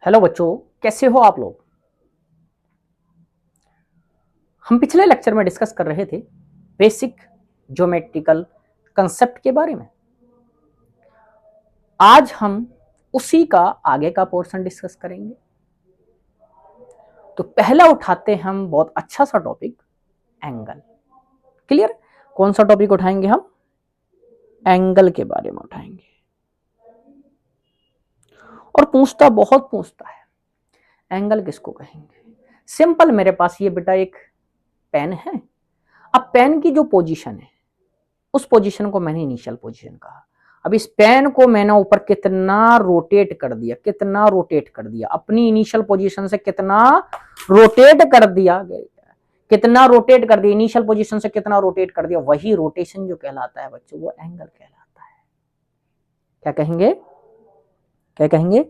Hello बच्चों, कैसे हो आप लोग। हम पिछले लेक्चर में डिस्कस कर रहे थे बेसिक ज्योमेट्रिकल कंसेप्ट के बारे में। आज हम उसी का आगे का पोर्शन डिस्कस करेंगे। तो पहला उठाते हम बहुत अच्छा सा टॉपिक, एंगल। क्लियर? कौन सा टॉपिक उठाएंगे हम? एंगल के बारे में उठाएंगे। और बहुत पूछता है, एंगल किसको कहेंगे। सिंपल, मेरे पास ये बेटा एक पेन है। अब पेन की जो पोजीशन है, उस पोजीशन को मैंने इनिशियल पोजीशन कहा। अब इस पेन को मैंने ऊपर कितना रोटेट कर दिया, अपनी इनिशियल पोजीशन से कितना रोटेट कर दिया, इनिशियल पोजीशन से कितना रोटेट कर दिया, वही रोटेशन जो कहलाता है बच्चों, वो एंगल कहलाता है। क्या कहेंगे?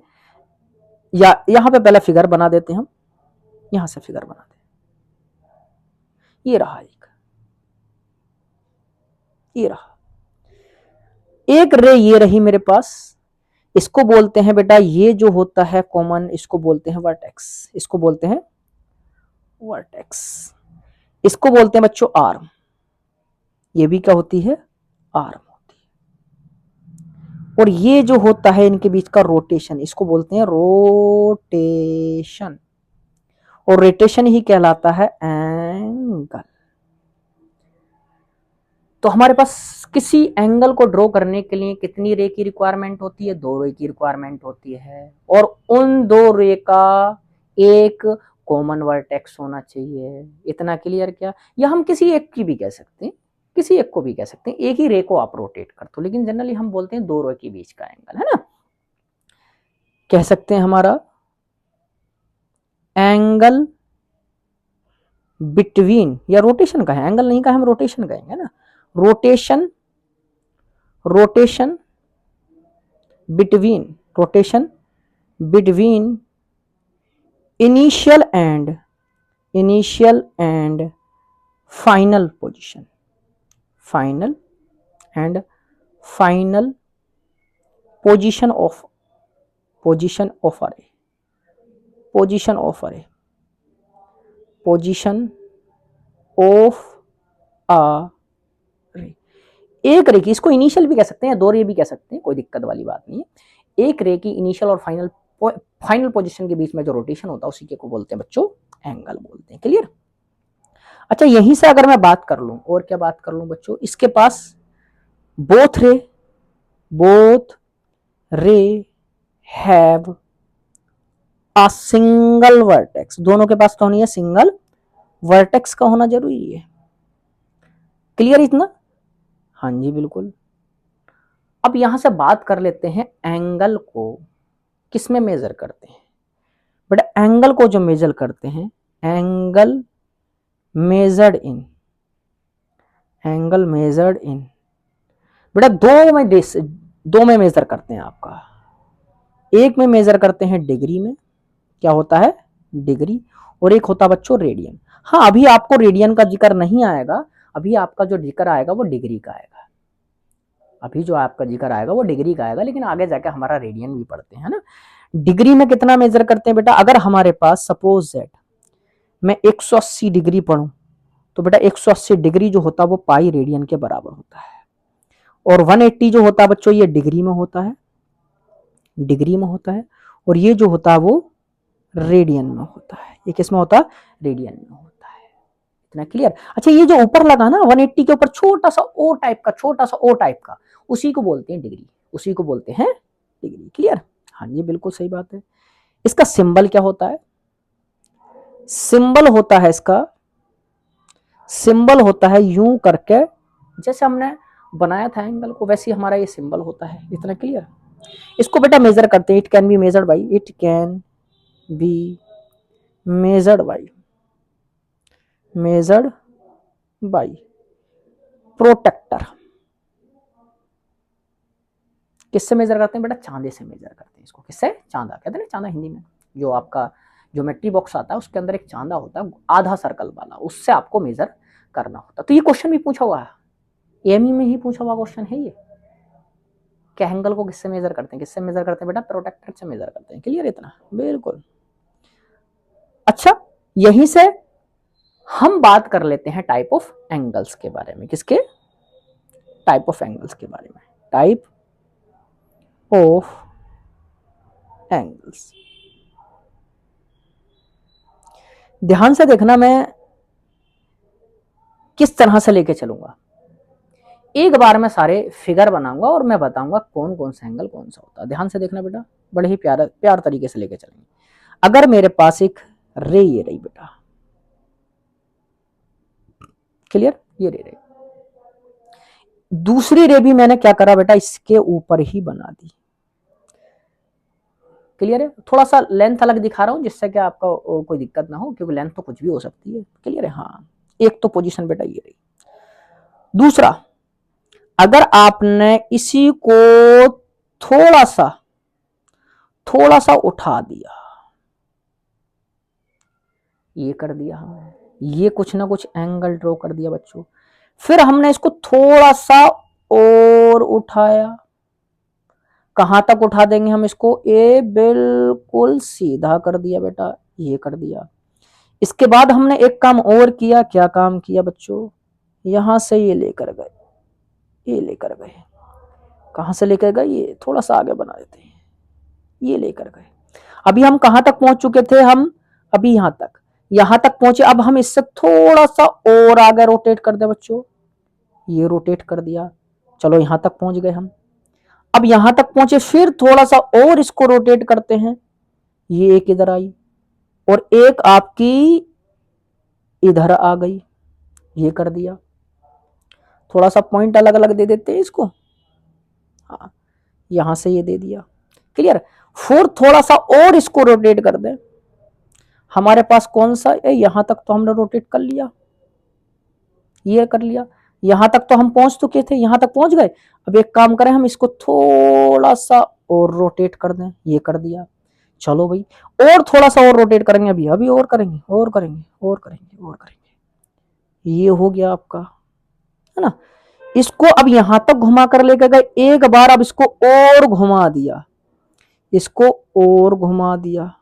या यहां पे पहले फिगर बना देते हैं हम। यहां से फिगर बना दे। ये रहा एक रे, ये रही मेरे पास। इसको बोलते हैं बेटा, ये जो होता है कॉमन, इसको बोलते हैं वर्टेक्स। इसको बोलते हैं बच्चों आर्म। ये भी क्या होती है? आर्म होती है। और ये जो होता है इनके बीच का रोटेशन, इसको बोलते हैं रोटेशन। और रोटेशन ही कहलाता है एंगल। तो हमारे पास किसी एंगल को ड्रॉ करने के लिए कितनी रे की रिक्वायरमेंट होती है? 2 रे की रिक्वायरमेंट होती है। और उन 2 रे का एक कॉमन वर्टेक्स होना चाहिए। इतना क्लियर क्या? या हम किसी एक की भी कह सकते हैं, एक ही रे को आप रोटेट कर दो, लेकिन जनरली हम बोलते हैं 2 रे के बीच का एंगल, है ना। कह सकते हैं हमारा एंगल बिटवीन, या रोटेशन का है, एंगल नहीं का, हम रोटेशन कहेंगे ना। Rotation between initial and final position, position of अरे, एक रे की, इसको इनिशियल भी कह सकते हैं, 2 रे भी कह सकते हैं, कोई दिक्कत वाली बात नहीं है। एक रे की इनिशियल और फाइनल पोजीशन के बीच में जो रोटेशन होता है, उसी के को बोलते हैं बच्चों एंगल बोलते हैं। क्लियर? अच्छा, यहीं से अगर मैं बात कर लूं, और क्या बात कर लूं बच्चों, इसके पास बोथ रे हैव अ सिंगल वर्टेक्स। दोनों के पास कौन है? सिंगल वर्टेक्स का होना जरूरी है। क्लियर इतना? हाँ जी बिल्कुल। अब यहां से बात कर लेते हैं, एंगल को किस में मेजर करते हैं। बेटा एंगल को जो मेजर करते हैं, एंगल मेजर्ड इन बेटा दो में मेजर करते हैं आपका। एक में मेजर करते हैं डिग्री में, क्या होता है? डिग्री। और एक होता बच्चों रेडियन। हाँ, अभी आपको रेडियन का जिक्र नहीं आएगा, अभी आपका जो जिक्र आएगा वो डिग्री का आएगा। लेकिन आगे जाके हमारा रेडियन भी पढ़ते हैं ना। डिग्री में कितना मेजर करते हैं बेटा? अगर हमारे पास सपोज दैट मैं 180 डिग्री पढ़ूं, तो बेटा 180 डिग्री जो होता है वो पाई रेडियन के बराबर होता है। और 180 जो होता है बच्चों, ये डिग्री में होता है। और ये जो होता है वो रेडियन में होता है। ये किस में होता है? रेडियन में होता है। इतना क्लियर? अच्छा, ये जो ऊपर लगा ना 180 के ऊपर छोटा सा ओ टाइप का, उसी को बोलते हैं डिग्री। क्लियर? हाँ जी बिल्कुल सही बात है। इसका सिंबल क्या होता है? सिंबल होता है यूं करके, जैसे हमने बनाया था एंगल को, वैसे हमारा ये सिंबल होता है। इतना क्लियर? इसको बेटा मेजर करते हैं, it can be measured by protractor. किससे मेजर करते हैं बेटा? चांदे से मेजर करते हैं इसको। किससे? चांदा कहते हैं ना, चांदा हिंदी में। जो आपका ज्योमेट्री बॉक्स आता है उसके अंदर एक चांदा होता है, आधा सर्कल वाला, उससे आपको मेजर करना होता है। तो ये क्वेश्चन भी पूछा हुआ है, एएमयू में ही पूछा हुआ क्वेश्चन है ये। क्या एंगल को किससे मेजर करते हैं, किससे मेजर करते हैं बेटा, प्रोटेक्टर से मेजर करते हैं। क्लियर इतना, बिल्कुल। अच्छा, यहीं से हम बात कर लेते हैं टाइप ऑफ एंगल्स के बारे में। किसके, टाइप ऑफ एंगल्स के बारे में। टाइप ऑफ एंगल्स, ध्यान से देखना, मैं किस तरह से लेके चलूंगा। एक बार मैं सारे फिगर बनाऊंगा और मैं बताऊंगा कौन कौन सा एंगल कौन सा होता है। ध्यान से देखना बेटा, बड़े ही प्यार तरीके से लेके चलेंगे। अगर मेरे पास एक रे ये रही बेटा, क्लियर, ये रे, दूसरी रे भी मैंने क्या करा बेटा, इसके ऊपर ही बना दी। क्लियर है, थोड़ा सा लेंथ अलग दिखा रहा हूं जिससे कि आपका कोई दिक्कत ना हो, क्योंकि लेंथ तो कुछ भी हो सकती है। क्लियर है, हाँ। एक तो पोजीशन बेटा ये रही। दूसरा, अगर आपने इसी को थोड़ा सा उठा दिया, ये कर दिया हमने, ये कुछ ना कुछ एंगल ड्रॉ कर दिया बच्चों। फिर हमने इसको थोड़ा सा और उठाया, कहां तक उठा देंगे हम इसको, ये बिल्कुल सीधा कर दिया बेटा, ये कर दिया। इसके बाद हमने एक काम और किया, क्या काम किया बच्चों, यहां से ये लेकर गए, ये लेकर गए, कहां से लेकर गए, ये थोड़ा सा आगे बना देते हैं, ये लेकर गए। अभी हम कहां तक पहुंच चुके थे, हम अभी यहां तक पहुंचे। अब हम इससे थोड़ा सा और आगे रोटेट कर दे बच्चों, ये रोटेट कर दिया, चलो यहां तक पहुंच गए हम। अब यहां तक पहुंचे, फिर थोड़ा सा और इसको रोटेट करते हैं, ये एक इधर आई और एक आपकी इधर आ गई, ये कर दिया। थोड़ा सा पॉइंट अलग अलग दे देते हैं इसको, हाँ, यहां से ये दे दिया। क्लियर, फिर थोड़ा सा और इसको रोटेट कर दे, हमारे पास कौन सा है, यहां तक तो हमने रोटेट कर लिया, ये कर लिया, यहां तक तो हम पहुंच चुके थे, यहां तक पहुंच गए। अब एक काम करें, हम इसको थोड़ा सा और रोटेट कर दें, ये कर दिया। चलो भाई, और थोड़ा सा और रोटेट करेंगे, अभी अभी और करेंगे, और करेंगे, और करेंगे, और करेंगे, ये हो गया आपका, है ना। इसको अब यहां तक घुमा कर लेकर गए एक बार, अब इसको और घुमा दिया, इसको और घुमा दिया।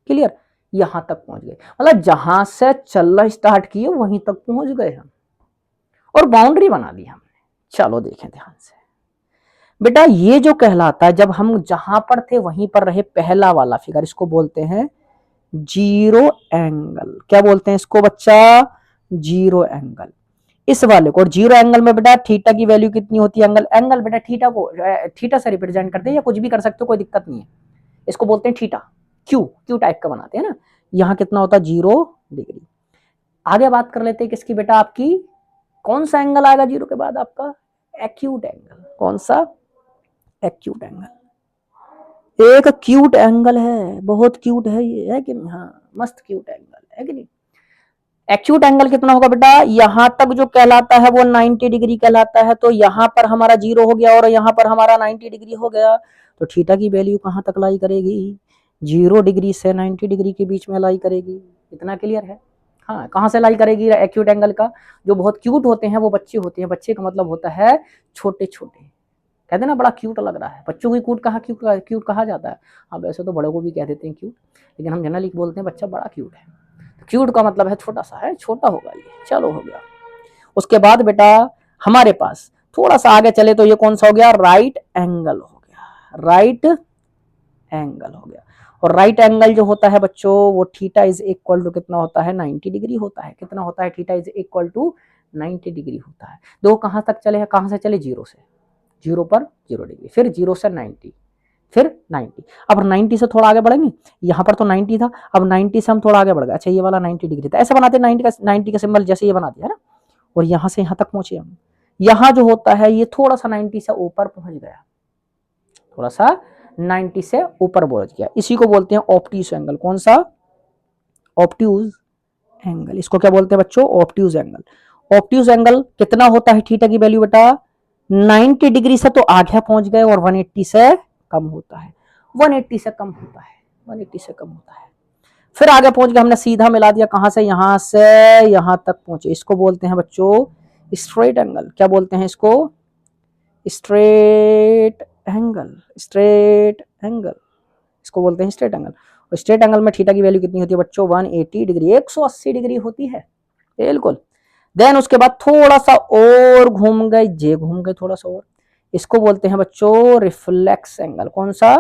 क्लियर, यहां तक पहुंच गए, मतलब जहां से चलना स्टार्ट किए वहीं तक पहुंच गए हम, और बाउंड्री बना दी हमने। चलो देखें ध्यान से बेटा, ये जो कहलाता है, जब हम जहां पर थे वहीं पर रहे, पहला वाला फिगर, इसको बोलते हैं जीरो एंगल। क्या बोलते हैं इसको बच्चा, जीरो एंगल। इस वाले को, और जीरो एंगल में बेटा थीटा की वैल्यू कितनी होती है, एंगल बेटा थीटा को थीटा से रिप्रेजेंट करते हैं, या कुछ भी कर सकते हो, कोई दिक्कत नहीं है। इसको बोलते हैं थीटा, क्यू टाइप का बनाते हैं ना। यहां कितना होता है, 0 डिग्री। आगे बात कर लेते हैं किसकी बेटा, आपकी कौन सा एंगल आएगा जीरो के बाद, आपका एक्यूट एंगल। कौन सा, एक्यूट एंगल। एक क्यूट एंगल है, बहुत क्यूट है ये, है कि नहीं, हाँ, मस्त क्यूट एंगल है कि नहीं। एक्यूट एंगल कितना होगा बेटा, यहां तक जो कहलाता है वो 90 डिग्री कहलाता है, तो यहां पर हमारा 0 हो गया और यहां पर हमारा 90 डिग्री हो गया। तो थीटा की वैल्यू कहां तक लाई करेगी, 0 डिग्री से 90 डिग्री के बीच में लाई करेगी। इतना क्लियर है, हाँ। कहां से लाई करेगी एक्यूट एंगल का, जो बहुत क्यूट होते हैं वो बच्चे होते हैं, बच्चे का मतलब होता है छोटे छोटे। कहते ना बड़ा क्यूट लग रहा है, बच्चों को क्यूट कहा जाता है। हाँ, वैसे तो बड़ों को भी कह देते हैं क्यूट, लेकिन हम जनरली बोलते हैं बच्चा बड़ा क्यूट है। क्यूट का मतलब है छोटा सा है, छोटा होगा ये। चलो हो गया। उसके बाद बेटा हमारे पास थोड़ा सा आगे चले तो ये कौन सा हो गया, राइट एंगल हो गया, राइट एंगल हो गया। और राइट एंगल जो होता है बच्चों, वो थीटा इज इक्वल टू कितना होता है, 90 डिग्री होता है। कितना होता है, theta is equal to 90 degree होता है। दो कहां तक चले हैं, कहां से चले, 0 से, 0 पर 0 डिग्री, फिर 0 से 90, फिर 90। अब 90 से थोड़ा आगे बढ़ेंगे, यहां पर तो 90 था, अब 90 से हम थोड़ा आगे बढ़ गए। अच्छा, ये वाला 90 डिग्री था, ऐसे बनाते 90 का सिंबल जैसे ये बना दिया है ना, और यहां से यहां तक पहुंचे हम। यहां जो होता है ये थोड़ा सा 90 से ऊपर पहुंच गया, थोड़ा सा 90 से ऊपर पहुंच गया। इसी को बोलते हैं ऑब्ट्यूज एंगल। कौन सा, ऑब्ट्यूज एंगल। इसको क्या बोलते हैं बच्चों, ऑब्ट्यूज एंगल। ऑब्ट्यूज एंगल कितना होता है, थीटा की वैल्यू बेटा 90 डिग्री से तो आगे पहुंच गए, और 180 से कम होता है, 180 से कम होता है, 180 से कम होता है। फिर आगे पहुंच गए, हमने सीधा मिला दिया, कहां से, यहां से यहां तक पहुंचे। इसको बोलते हैं बच्चों स्ट्रेट एंगल। क्या बोलते हैं इसको, स्ट्रेट एंगल, स्ट्रेट एंगल इसको बोलते हैं स्ट्रेट एंगल। और स्ट्रेट एंगल में थीटा की वैल्यू कितनी होती है बच्चों? 180 डिग्री, 180 डिग्री होती है, बिल्कुल। देन उसके बाद थोड़ा सा और घूम गए, जे घूम गए थोड़ा सा और, इसको बोलते हैं बच्चों रिफ्लेक्स एंगल। कौन सा?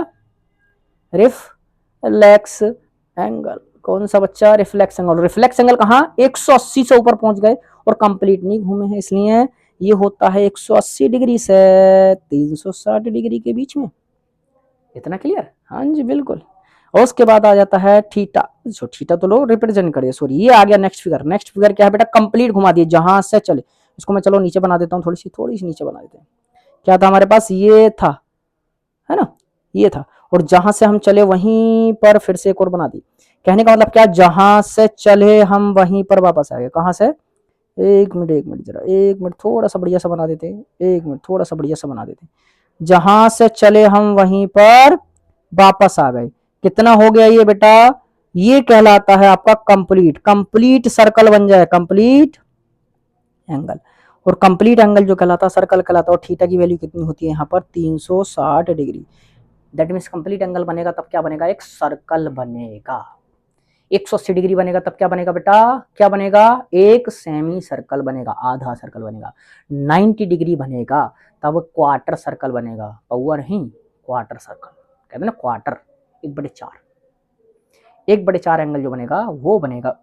Reflex angle. कौन सा बच्चा? Reflex angle. रिफ्लेक्स एंगल कहाँ? 180 से ऊपर पहुंच गए और कंप्लीट नहीं घूमे हैं, इसलिए ये होता है 180 डिग्री से 360 डिग्री के बीच में। इतना क्लियर? हाँ जी बिल्कुल। और उसके बाद आ जाता है थीटा। जो थीटा तो लोग रिप्रेजेंट करिए, सॉरी ये आ गया नेक्स्ट फिगर। नेक्स्ट फिगर क्या है बेटा? कंप्लीट घुमा दिए जहां से चले। इसको मैं चलो नीचे बना देता हूँ, थोड़ी सी नीचे बना देते हैं। क्या था हमारे पास? ये था, है ना, ये था। और जहां से हम चले वहीं पर फिर से एक और बना दी। कहने का मतलब क्या? जहां से चले हम वहीं पर वापस आ गए। कहां से? एक मिनट जरा, एक मिनट थोड़ा सा बढ़िया सा बना देते हैं, एक मिनट थोड़ा सा बढ़िया सा बना देते हैं। जहां से चले हम वहीं पर वापस आ गए। कितना हो गया ये बेटा? ये कहलाता है आपका कंप्लीट, कंप्लीट सर्कल बन जाए, कंप्लीट एंगल। और कंप्लीट एंगल जो कहलाता है सर्कल कहलाता है। और थीटा की वैल्यू कितनी होती है यहाँ पर? 360 degree. That means complete angle बनेगा तब क्या बनेगा? एक सर्कल बनेगा। 180 डिग्री बनेगा तब क्या बनेगा बेटा? क्या बनेगा? एक सेमी सर्कल बनेगा, आधा सर्कल बनेगा। 90 डिग्री बनेगा तब क्वार्टर सर्कल बनेगा, पौआ नहीं, क्वार्टर सर्कल कहते हैं ना, क्वार्टर, 1/4। 1/4 एंगल जो बनेगा वो बनेगा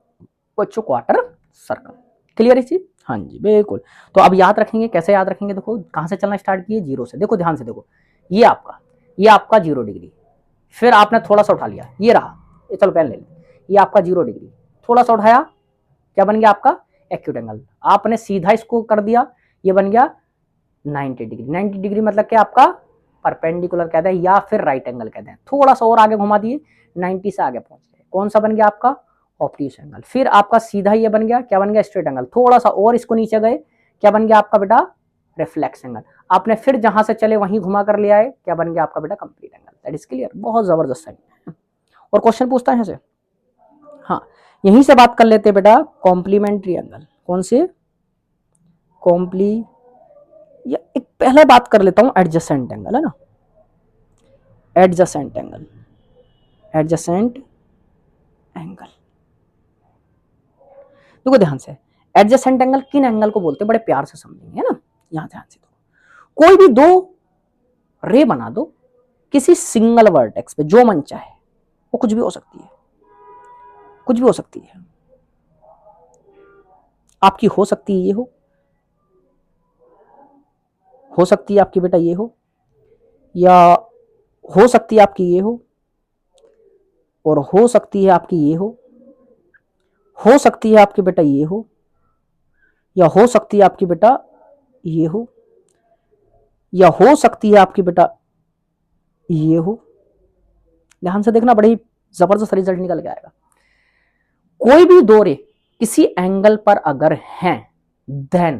बच्चों क्वार्टर सर्कल। क्लियर है चीज? हाँ जी बिल्कुल। तो अब याद रखेंगे, कैसे याद रखेंगे? देखो कहां से चलना स्टार्ट किए? जीरो से। देखो ध्यान से देखो, ये आपका 0 डिग्री, फिर आपने थोड़ा सा उठा लिया, ये रहा, ये चलो पेन ले लो, ये आपका 0 डिग्री, थोड़ा सा उठाया, क्या बन गया आपका? Acute angle. आपने सीधा इसको कर दिया, ये बन गया 90 डिग्री। 90 डिग्री मतलब क्या? आपका परपेंडिकुलर कहते हैं या फिर राइट एंगल कहते हैं। थोड़ा सा और आगे घुमा दिए, 90 से आगे पहुंच गए, कौन सा बन गया आपका? Obtuse angle. फिर आपका सीधा ये बन गया, क्या बन गया? Straight angle. थोड़ा सा और इसको नीचे गए, क्या बन गया आपका बेटा? Reflex angle. आपने फिर जहां से चले वहीं घुमा कर ले आए, क्या बन गया आपका बेटा? Complete angle. That is clear? बहुत जबरदस्त है। और क्वेश्चन पूछता है यहाँ से, हाँ यहीं से बात कर लेते हैं बेटा कॉम्प्लीमेंट्री एंगल। कौन से? कॉम्प्ली, या एक पहले बात कर लेता हूं एडजेसेंट एंगल, है ना, एडजेसेंट एंगल, एडजेसेंट एंगल। देखो ध्यान से, एडजेसेंट एंगल किन एंगल को बोलते हैं? बड़े प्यार से समझेंगे, है ना। यहां ध्यान से दो, कोई भी दो रे बना दो किसी सिंगल वर्टेक्स पे, जो मन चाहे, वो कुछ भी हो सकती है, कुछ भी हो सकती है। आपकी हो सकती है ये हो सकती है आपकी बेटा ये या हो सकती है आपकी ये और हो सकती है आपकी ये हो सकती है आपकी बेटा ये या हो सकती है आपकी बेटा ये या हो सकती है आपकी बेटा ये ध्यान से देखना, बड़ी जबरदस्त रिजल्ट निकल के आएगा। कोई भी दो रे किसी एंगल पर अगर हैं, देन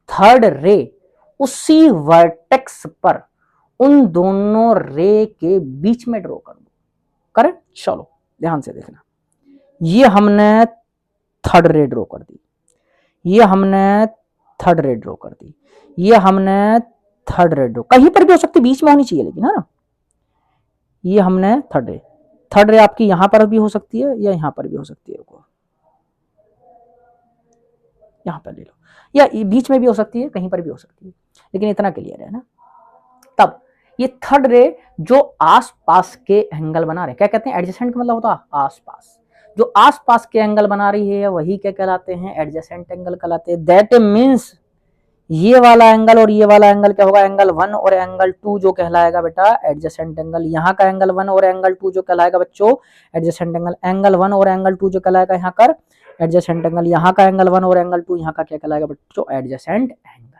थर्ड रे उसी वर्टेक्स पर उन दोनों रे के बीच में ड्रॉ कर दो। करेक्ट? चलो ध्यान से देखना, ये हमने थर्ड रे ड्रॉ कर दी, ये हमने थर्ड रे ड्रॉ कर दी, ये हमने थर्ड रे ड्रॉ, कहीं पर भी हो सकती, बीच में होनी चाहिए लेकिन, है ना। ये हमने थर्ड रे आपकी यहां पर भी हो सकती है या यहां पर भी हो सकती है, यहां पर ले लो, या बीच में भी हो सकती है, कहीं पर भी हो सकती है, लेकिन इतना क्लियर है ना। तब ये थर्ड रे जो आसपास के एंगल बना रहे, क्या कहते हैं? एडजेसेंट का मतलब होता है आसपास, जो आसपास के एंगल बना रही है वही क्या कहलाते हैं? एडजेसेंट एंगल कहलाते हैं। दैट मींस ये वाला एंगल और ये वाला एंगल क्या होगा? एंगल 1 और एंगल 2 जो कहलाएगा बेटा एडजेसेंट एंगल। यहाँ का एंगल 1 और एंगल 2 जो कहलाएगा बच्चों एडजेसेंट एंगल। एंगल 1 और एंगल 2 जो कहलाएगा यहाँ कर एडजेसेंट एंगल। यहाँ का एंगल 1 और एंगल 2 यहाँ का क्या कहलाएगा बच्चों? Adjacent angle.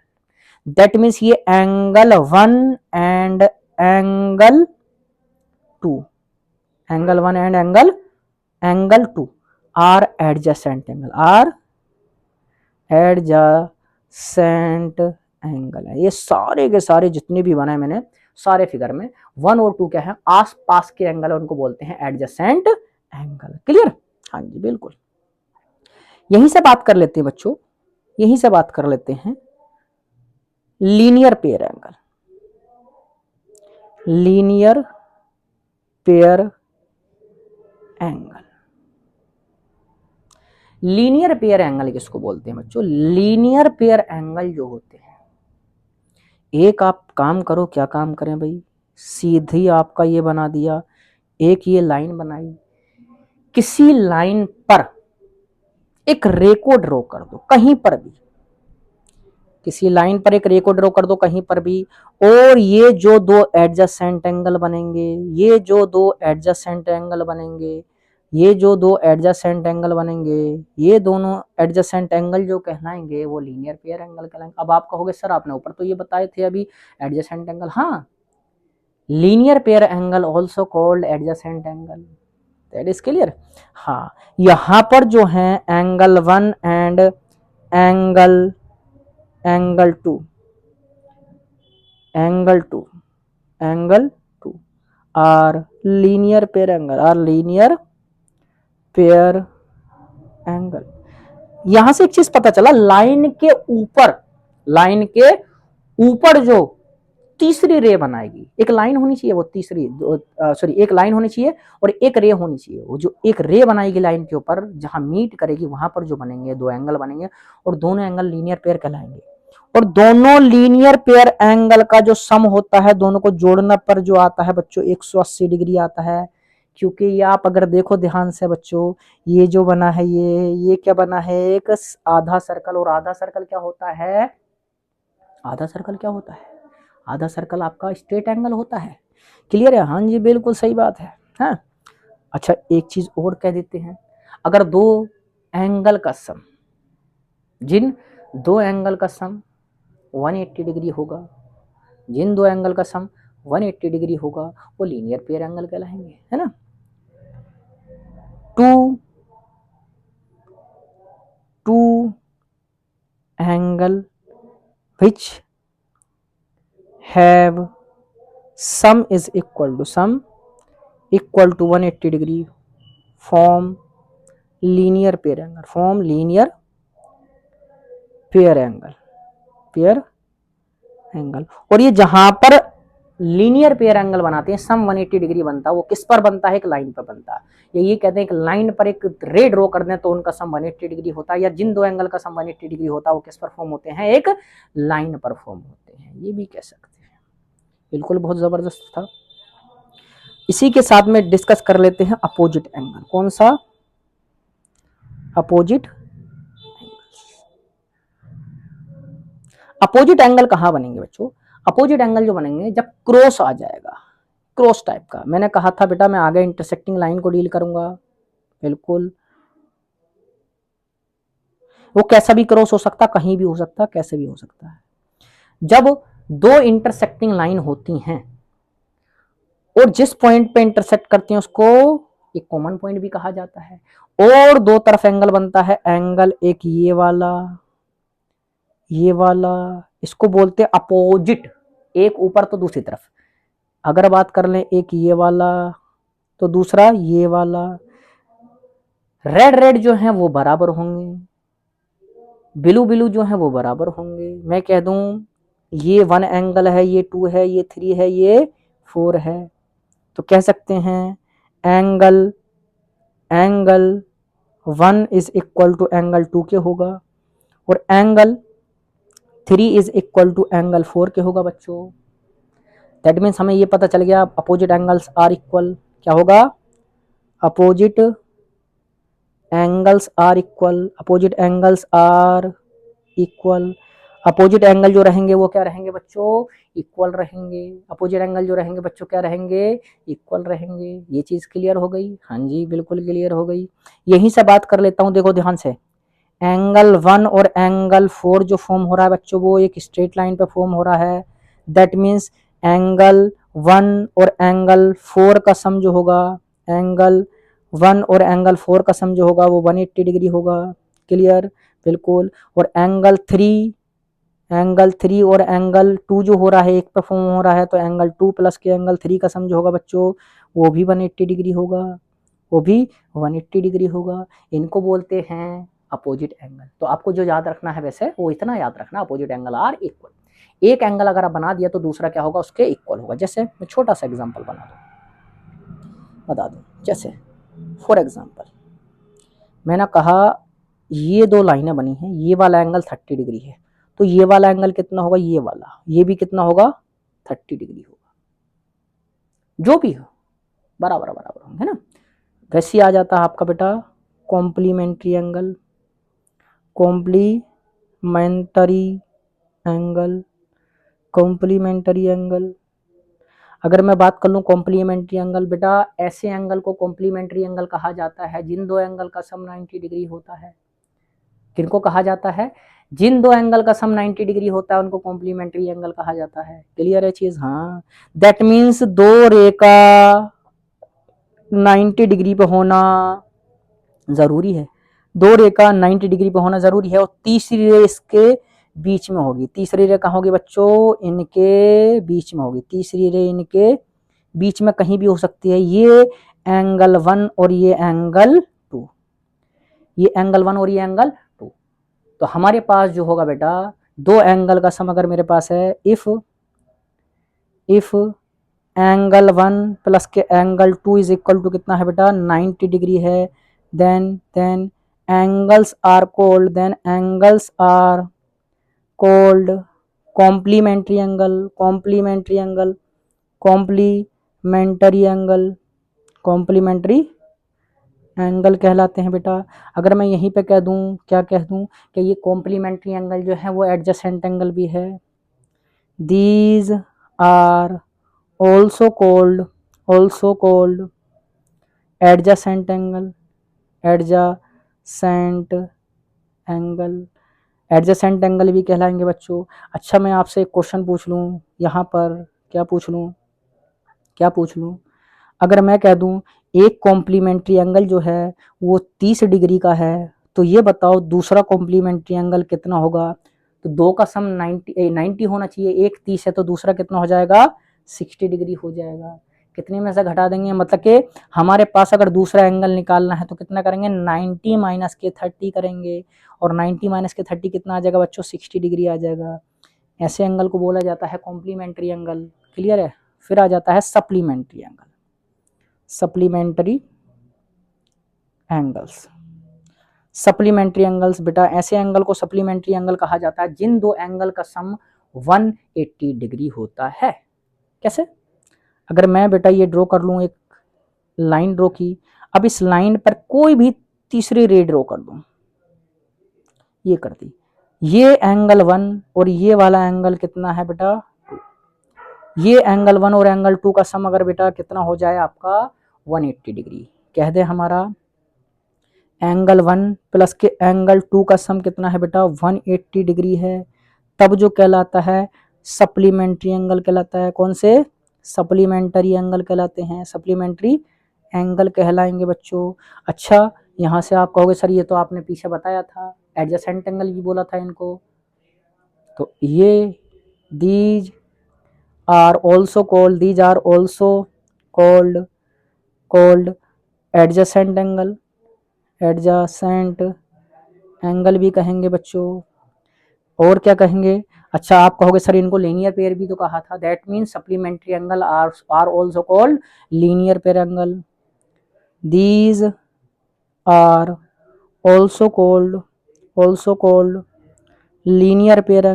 दैट मीन्स ये angle 1 and angle 2, angle 1 and angle 2 are adjacent angle, are adjacent angle है। ये सारे के सारे जितने भी बनाए मैंने सारे फिगर में 1 और 2 क्या है? आसपास के एंगल है, उनको बोलते हैं एडजेसेंट एंगल। क्लियर? हाँ जी बिल्कुल। यहीं से बात कर लेते हैं बच्चों, यहीं से बात कर लेते हैं linear pair angle, linear pair angle. Linear pair angle किसको बोलते हैं बच्चों? लीनियर पेयर एंगल जो होते हैं, एक आप काम करो, क्या काम करें भाई, सीधी आपका ये बना दिया, एक ये लाइन बनाई, किसी लाइन पर एक रे को ड्रॉ कर दो, कहीं पर भी, किसी लाइन पर एक रे को ड्रॉ कर दो कहीं पर भी, और ये जो दो एडजेसेंट एंगल बनेंगे, ये जो दो एडजेसेंट एंगल बनेंगे, ये जो दो एडजेसेंट एंगल बनेंगे, ये दोनों एडजेसेंट एंगल जो कहलाएंगे वो लीनियर पेयर एंगल कहलाएंगे। अब आप कहोगे सर आपने ऊपर तो ये बताए थे अभी एडजेसेंट एंगल, हाँ, linear pair angle also called adjacent angle, that is clear. हाँ, यहां पर जो है angle 1 and angle 2 are linear pair angle. यहां से एक चीज पता चला, लाइन के ऊपर जो तीसरी रे बनाएगी, एक लाइन होनी चाहिए, वो तीसरी सॉरी एक लाइन होनी चाहिए और एक रे होनी चाहिए, वो जो एक रे बनाएगी लाइन के ऊपर जहां मीट करेगी वहां पर जो बनेंगे दो एंगल बनेंगे और दोनों एंगल लीनियर पेयर कहलाएंगे। और दोनों लीनियर पेयर एंगल का जो सम होता है, दोनों को जोड़ना पर जो आता है बच्चों 180 डिग्री आता है। क्योंकि ये आप अगर देखो ध्यान से बच्चों, ये जो बना है ये क्या बना है, एक आधा सर्कल, और आधा सर्कल क्या होता है, आधा सर्कल आपका स्ट्रेट एंगल होता है। क्लियर है? हाँ जी बिल्कुल सही बात है। हाँ, अच्छा एक चीज और कह देते हैं, अगर दो एंगल का सम, जिन दो एंगल का सम 180 डिग्री होगा, जिन दो एंगल का सम 180 डिग्री होगा वो लीनियर पेयर एंगल कहलाएंगे, है ना। Two angle which have sum is equal to 180 degree form linear pair angle। और ये जहां पर लीनियर पेयर एंगल बनाते हैं, सम 180 डिग्री बनता है, वो किस पर बनता है, एक लाइन पर बनता है। ये कहते हैं एक लाइन पर एक रे ड्रॉ कर दें तो उनका सम 180 डिग्री होता है, या जिन दो एंगल का सम 180 डिग्री होता है वो किस पर फॉर्म होते हैं, एक लाइन पर फॉर्म होते हैं, ये भी कह सकते हैं। बिल्कुल बहुत जबरदस्त था। इसी के साथ में डिस्कस कर लेते हैं अपोजिट एंगल। कौन सा? अपोजिट एंगल कहां बनेंगे बच्चों? अपोजिट एंगल जो बनेंगे जब क्रॉस आ जाएगा, क्रॉस टाइप का। मैंने कहा था बेटा मैं आगे इंटरसेक्टिंग लाइन को डील करूंगा, बिल्कुल वो कैसा भी क्रॉस हो सकता, कहीं भी हो सकता, कैसे भी हो सकता है। जब दो इंटरसेक्टिंग लाइन होती हैं और जिस पॉइंट पे इंटरसेक्ट करती हैं उसको एक कॉमन पॉइंट भी कहा जाता है, और दो तरफ एंगल बनता है, एंगल एक ये वाला, इसको बोलते हैं अपोजिट, एक ऊपर तो दूसरी तरफ। अगर बात कर लें एक ये वाला तो दूसरा ये वाला, रेड जो है वो बराबर होंगे, ब्लू जो है वो बराबर होंगे। मैं कह दूं ये 1 एंगल है, ये 2 है, ये 3 है, ये 4 है, तो कह सकते हैं angle 1 is equal to angle 2 के होगा, और angle 3 is equal to angle 4 के होगा बच्चों। दैट मीन्स हमें ये पता चल गया अपोजिट एंगल्स आर इक्वल। क्या होगा? Opposite angles are equal. Opposite angle जो रहेंगे वो क्या रहेंगे बच्चों? इक्वल रहेंगे। अपोजिट एंगल जो रहेंगे बच्चों क्या रहेंगे? इक्वल रहेंगे। ये चीज क्लियर हो गई? हाँ जी बिल्कुल क्लियर हो गई। यहीं से बात कर लेता हूं, देखो ध्यान से। एंगल 1 और एंगल 4 जो फॉर्म हो रहा है बच्चों वो एक स्ट्रेट लाइन पे फॉर्म हो रहा है। दैट मीन्स एंगल 1 और एंगल 4 का सम जो होगा, एंगल 1 और एंगल 4 का सम जो होगा वो 180 डिग्री होगा। क्लियर? बिल्कुल। और एंगल 3 और एंगल 2 जो हो रहा है एक पे फॉर्म हो रहा है, तो एंगल 2 प्लस के एंगल 3 का सम जो होगा बच्चों वो भी 180 डिग्री होगा, वो भी 180 डिग्री होगा। इनको बोलते हैं अपोजिट एंगल। तो आपको जो याद रखना है वैसे वो इतना याद रखना, अपोजिट एंगल आर इक्वल। एक एंगल अगर आप बना दिया तो दूसरा क्या होगा, उसके इक्वल होगा। जैसे मैं छोटा सा एग्जांपल बता दूं, जैसे फॉर एग्जांपल मैंने कहा ये दो लाइनें बनी हैं, ये वाला एंगल 30 डिग्री है, तो ये वाला एंगल कितना होगा, ये वाला, ये भी कितना होगा, 30 डिग्री होगा। जो भी हो बराबर बराबर है ना। वैसे आ जाता है आपका बेटा complementary angle, complementary angle, complementary angle. अगर मैं बात कर लूं कॉम्प्लीमेंट्री एंगल, बेटा ऐसे एंगल को कॉम्प्लीमेंट्री एंगल कहा जाता है जिन दो एंगल का सम 90 डिग्री होता है। किनको कहा जाता है, जिन दो एंगल का सम 90 डिग्री होता है उनको कॉम्प्लीमेंट्री एंगल कहा जाता है। क्लियर है चीज, हाँ। दैट मीन्स दो रेखा 90 डिग्री पे होना जरूरी है, दो रेखा 90 डिग्री पे होना जरूरी है, और तीसरी रे इसके बीच में होगी। तीसरी रे कहाँ होगी बच्चों, इनके बीच में होगी। तीसरी रे इनके बीच में कहीं भी हो सकती है। ये एंगल 1 और ये एंगल 2, ये एंगल 1 और ये एंगल 2। तो हमारे पास जो होगा बेटा, दो एंगल का सम अगर मेरे पास है, इफ एंगल 1 प्लस के एंगल 2 इज इक्वल टू कितना है बेटा, 90 डिग्री है, then angles are called, complementary angle, complementary angle कहलाते हैं बेटा। अगर मैं यहीं पे कह दूं, क्या कह दूं, कि ये कॉम्प्लीमेंट्री एंगल जो है वो एडजेसेंट एंगल भी है। These are also called adjacent angle, adjacent angle भी कहलाएंगे बच्चों। अच्छा मैं आपसे एक क्वेश्चन पूछ लूं यहाँ पर, क्या पूछ लूं, अगर मैं कह दूं एक कॉम्प्लीमेंट्री एंगल जो है वो 30 डिग्री का है, तो ये बताओ दूसरा कॉम्प्लीमेंट्री एंगल कितना होगा। तो दो का सम 90 होना चाहिए, एक 30 है तो दूसरा कितना हो जाएगा, 60 डिग्री हो जाएगा। कितने में से घटा देंगे, मतलब कि हमारे पास अगर दूसरा एंगल निकालना है तो कितना करेंगे, 90 माइनस के 30 करेंगे, और 90 माइनस के 30 कितना आ जाएगा बच्चों, 60 डिग्री आ जाएगा। ऐसे एंगल को बोला जाता है कॉम्प्लीमेंट्री एंगल। क्लियर है। फिर आ जाता है सप्लीमेंट्री एंगल, सप्लीमेंट्री एंगल्स बेटा, ऐसे एंगल को सप्लीमेंट्री एंगल कहा जाता है जिन दो एंगल का सम 180 डिग्री होता है। कैसे, अगर मैं बेटा ये ड्रॉ कर लूं, एक लाइन ड्रॉ की, अब इस लाइन पर कोई भी तीसरी रे ड्रॉ कर दूं, ये कर दी, ये एंगल 1 और ये वाला एंगल कितना है बेटा 2। ये एंगल 1 और एंगल 2 का सम अगर बेटा कितना हो जाए आपका 180 डिग्री, कह दे हमारा एंगल 1 प्लस के एंगल 2 का सम कितना है बेटा 180 डिग्री है, तब जो कहलाता है सप्लीमेंट्री एंगल कहलाता है। कौन से, सप्लीमेंट्री एंगल कहलाते हैं, सप्लीमेंट्री एंगल कहलाएंगे बच्चों। अच्छा यहाँ से आप कहोगे सर ये तो आपने पीछे बताया था, एडजेसेंट एंगल भी बोला था इनको। तो ये these are also called adjacent angle भी कहेंगे बच्चों। और क्या कहेंगे, अच्छा आप कहोगे सर इनको लीनियर पेयर भी तो कहा था, that means supplementary angle are also called linear pair angle. These are also called linear pair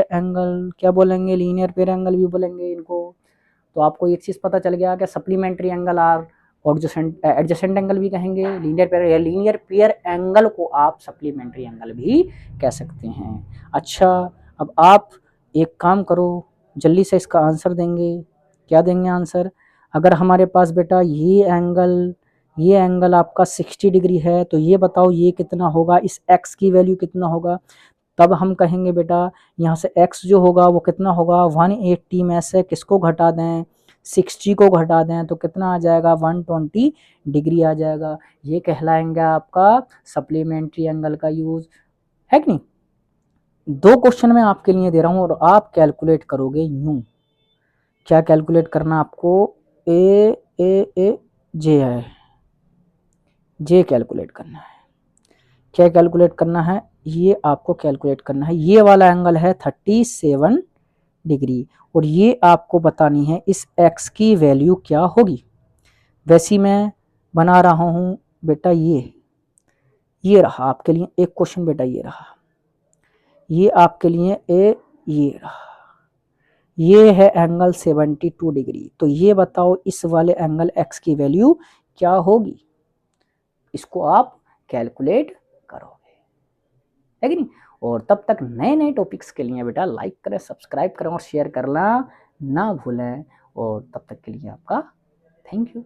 angle, क्या बोलेंगे, लीनियर पेयर एंगल भी बोलेंगे इनको। तो आपको एक चीज पता चल गया कि supplementary angle are adjacent angle भी कहेंगे, लीनियर पेयर एंगल को आप सप्लीमेंट्री एंगल भी कह सकते हैं। अच्छा अब आप एक काम करो, जल्दी से इसका आंसर देंगे। क्या देंगे आंसर, अगर हमारे पास बेटा ये एंगल आपका 60 डिग्री है, तो ये बताओ ये कितना होगा, इस x की वैल्यू कितना होगा। तब हम कहेंगे बेटा यहाँ से x जो होगा वो कितना होगा, 180 में से किसको घटा दें, 60 को घटा दें, तो कितना आ जाएगा 120 डिग्री आ जाएगा। ये कहलाएंगे आपका सप्लीमेंट्री एंगल का यूज, है कि नहीं। दो क्वेश्चन मैं आपके लिए दे रहा हूँ और आप कैलकुलेट करोगे यूं। क्या कैलकुलेट करना आपको, जे है, जे कैलकुलेट करना है। क्या कैलकुलेट करना है, ये आपको कैलकुलेट करना है। ये वाला एंगल है 37 डिग्री और ये आपको बतानी है इस x की वैल्यू क्या होगी। वैसी मैं बना रहा हूँ बेटा, ये रहा आपके लिए एक क्वेश्चन बेटा, ये रहा, ये आपके लिए ये रहा, ये है एंगल 72 डिग्री। तो ये बताओ इस वाले एंगल x की वैल्यू क्या होगी, इसको आप कैलकुलेट करोगे, है कि नहीं। और तब तक नए नए टॉपिक्स के लिए बेटा लाइक करें, सब्सक्राइब करें और शेयर करना ना भूलें। और तब तक के लिए आपका थैंक यू।